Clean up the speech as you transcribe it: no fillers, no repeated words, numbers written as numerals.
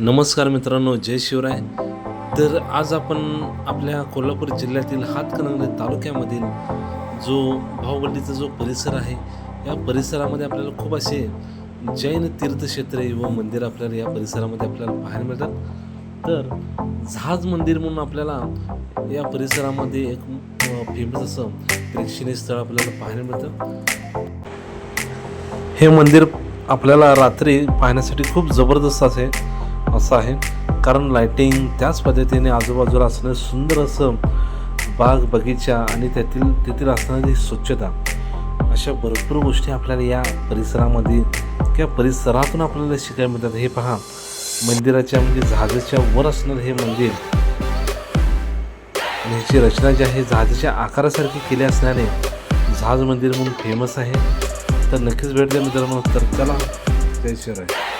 नमस्कार मित्रांनो, जय शिवराय. तर आज आपण आपल्या कोल्हापूर जिल्ह्यातील हातकणंगले तालुक्यामधील जो भाऊबंडीचा जो परिसर आहे, या परिसरामध्ये आपल्याला खूप असे जैन तीर्थक्षेत्रे व मंदिर आपल्याला या परिसरामध्ये आपल्याला पाहायला मिळतात. तर जहाज मंदिर म्हणून आपल्याला या परिसरामध्ये एक फेमस असं प्रेक्षणीय स्थळ आपल्याला पाहायला मिळतं. हे मंदिर आपल्याला रात्री पाहण्यासाठी खूप जबरदस्त असं आहे, कारण लाइटिंग त्याच पद्धतीने आजूबाजूला असणारं सुंदर असं बाग बगीचा आणि तेथील असणारी स्वच्छता, अशा भरपूर गोष्टी आपल्याला या परिसरामध्ये किंवा परिसरातून आपल्याला शिकायला मिळतात. हे पहा, मंदिराच्या म्हणजे जहाजाच्या वर असणारं हे मंदिर आणि ह्याची रचना जी आहे जहाजाच्या आकारासारखी केली असणारे जहाज मंदिर म्हणून फेमस आहे. तर नक्कीच भेट द्या मित्रांनो. तर चला, जय शिवराय.